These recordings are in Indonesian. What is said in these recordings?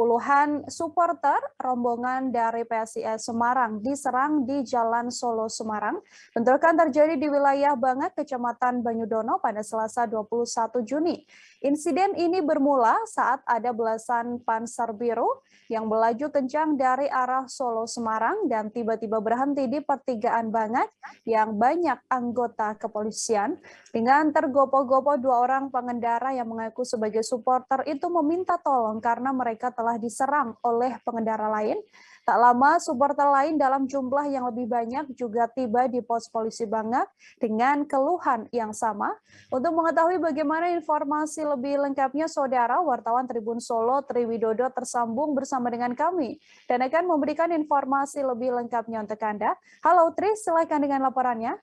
Puluhan supporter rombongan dari PSIS Semarang diserang di Jalan Solo Semarang. Bentrokan terjadi di wilayah Bangat, Kecamatan Banyudono pada Selasa 21 Juni. Insiden ini bermula saat ada belasan Panzer Biru yang melaju kencang dari arah Solo Semarang dan tiba-tiba berhenti di pertigaan Bangat yang banyak anggota kepolisian. Dengan tergopoh-gopoh, dua orang pengendara yang mengaku sebagai supporter itu meminta tolong karena mereka telah diserang oleh pengendara lain. Tak lama, supporter lain dalam jumlah yang lebih banyak juga tiba di pos polisi Bangat dengan keluhan yang sama. Untuk mengetahui bagaimana informasi lebih lengkapnya, Saudara wartawan Tribun Solo Triwidodo tersambung bersama dengan kami dan akan memberikan informasi lebih lengkapnya untuk Anda. Halo Tri, silakan dengan laporannya.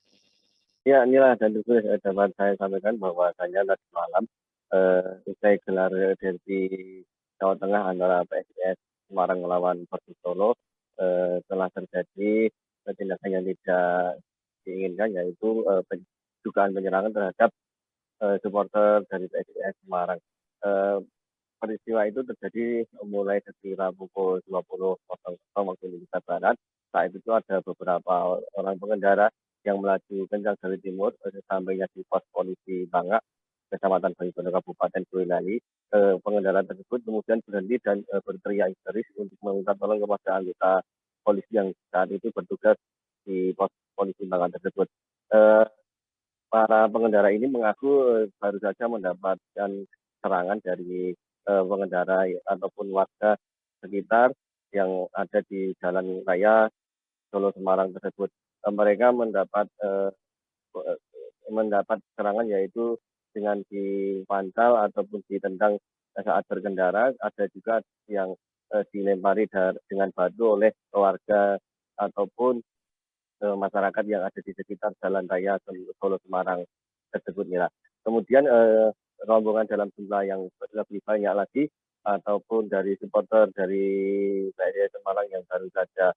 Ya, inilah dan itu dapat saya sampaikan bahwasanya tadi malam usai gelar derby Jawa Tengah antara PSIS Semarang melawan Persis Solo telah terjadi tindakan yang tidak diinginkan, yaitu dugaan penyerangan terhadap supporter dari PSIS Semarang. Peristiwa itu terjadi mulai sekira pukul 20.00 waktu Indonesia Barat. Saat itu ada beberapa orang pengendara yang melaju kencang dari timur sampainya di pos polisi Bangak, Kecamatan Banyudono, Kabupaten Boyolali. Pengendara tersebut kemudian berhenti dan berteriak histeris untuk meminta tolong kepada anggota polisi yang saat itu bertugas di pos polisi Bangak tersebut. Para pengendara ini mengaku baru saja mendapatkan serangan dari pengendara ataupun warga sekitar yang ada di jalan raya Solo Semarang tersebut. Mereka mendapat serangan yaitu dengan dipantal ataupun ditendang saat berkendara. Ada juga yang dilempari dengan batu oleh warga ataupun masyarakat yang ada di sekitar jalan raya Solo Semarang tersebut. Kemudian rombongan dalam jumlah yang lebih banyak lagi ataupun dari supporter dari PSIS Semarang yang baru saja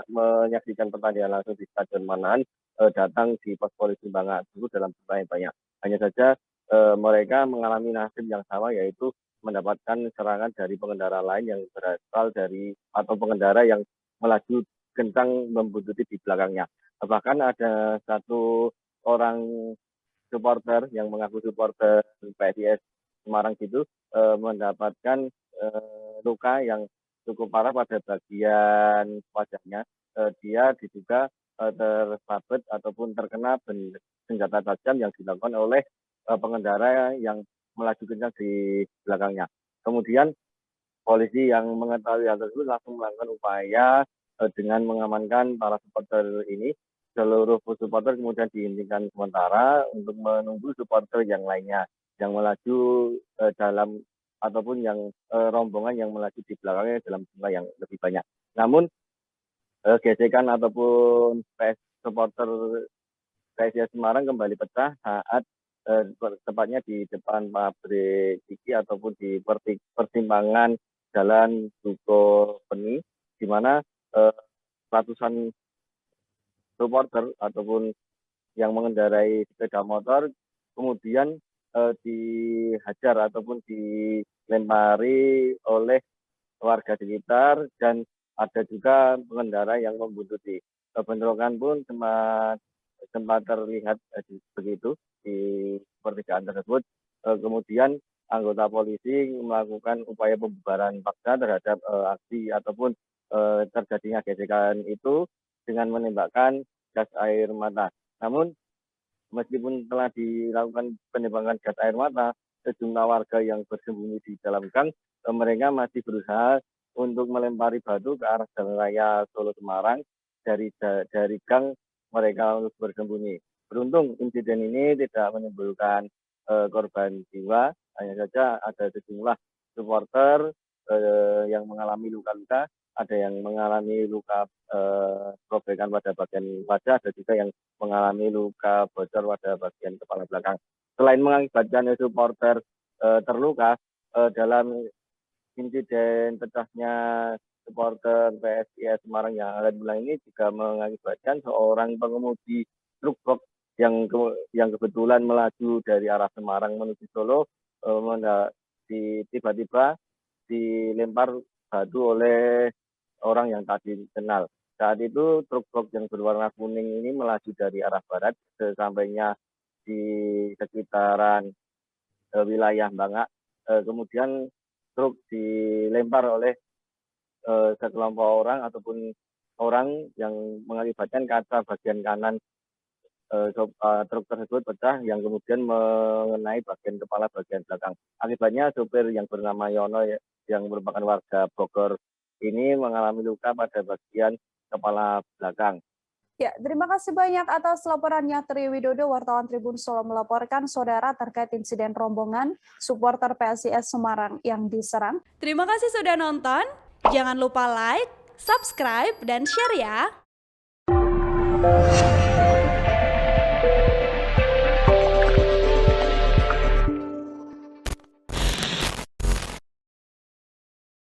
menyaksikan pertandingan langsung di Stadion Manahan datang di pos polisi Bangat tersebut dalam jumlah yang banyak. Hanya saja mereka mengalami nasib yang sama, yaitu mendapatkan serangan dari pengendara lain yang berasal dari atau pengendara yang melaju kencang membuntuti di belakangnya. Bahkan ada satu orang supporter yang mengaku supporter PSIS Semarang itu mendapatkan luka yang cukup parah pada bagian wajahnya. Dia diduga tersabet ataupun terkena senjata tajam yang dilakukan oleh pengendara yang melaju kencang di belakangnya. Kemudian polisi yang mengetahui hal tersebut langsung melakukan upaya dengan mengamankan para supporter ini. Seluruh supporter kemudian dihentikan sementara untuk menunggu supporter yang lainnya yang melaju dalam ataupun yang rombongan yang melaju di belakangnya dalam jumlah yang lebih banyak. Namun gesekan ataupun supporter PSIS Semarang kembali pecah saat tepatnya di depan pabrik Ciki ataupun di persimpangan Jalan Duko Peni, di mana ratusan supporter ataupun yang mengendarai sepeda motor kemudian dihajar ataupun dilempari oleh warga sekitar, dan ada juga pengendara yang membuntuti. Bentrokan pun sempat terlihat begitu di pertigaan tersebut. Kemudian anggota polisi melakukan upaya pembubaran paksa terhadap aksi ataupun terjadinya gesekan itu dengan menembakkan gas air mata. Namun meskipun telah dilakukan penembakan gas air mata, sejumlah warga yang bersembunyi di dalam gang, mereka masih berusaha untuk melempari batu ke arah jalan raya Solo Semarang dari gang mereka untuk bersembunyi. Beruntung insiden ini tidak menimbulkan korban jiwa, hanya saja ada sejumlah supporter yang mengalami luka-luka, ada yang mengalami luka robekan pada bagian wajah, ada juga yang mengalami luka bocor pada bagian kepala belakang. Selain mengakibatkan supporter terluka, dalam insiden pecahnya supporter PSIS Semarang yang akan pulang ini juga mengakibatkan seorang pengemudi truk box yang kebetulan melaju dari arah Semarang menuju Solo tiba-tiba dilempar batu oleh orang yang tak dikenal. Saat itu truk yang berwarna kuning ini melaju dari arah barat, sesampainya di sekitaran wilayah Bangak. Kemudian truk dilempar oleh sekelompok orang ataupun orang yang mengakibatkan kaca bagian kanan truk tersebut pecah yang kemudian mengenai bagian kepala bagian belakang. Akibatnya sopir yang bernama Yono yang merupakan warga Bogor ini mengalami luka pada bagian kepala belakang. Ya, terima kasih banyak atas laporannya Tri Widodo, wartawan Tribun Solo melaporkan saudara terkait insiden rombongan supporter PSIS Semarang yang diserang. Terima kasih sudah nonton. Jangan lupa like, subscribe, dan share ya.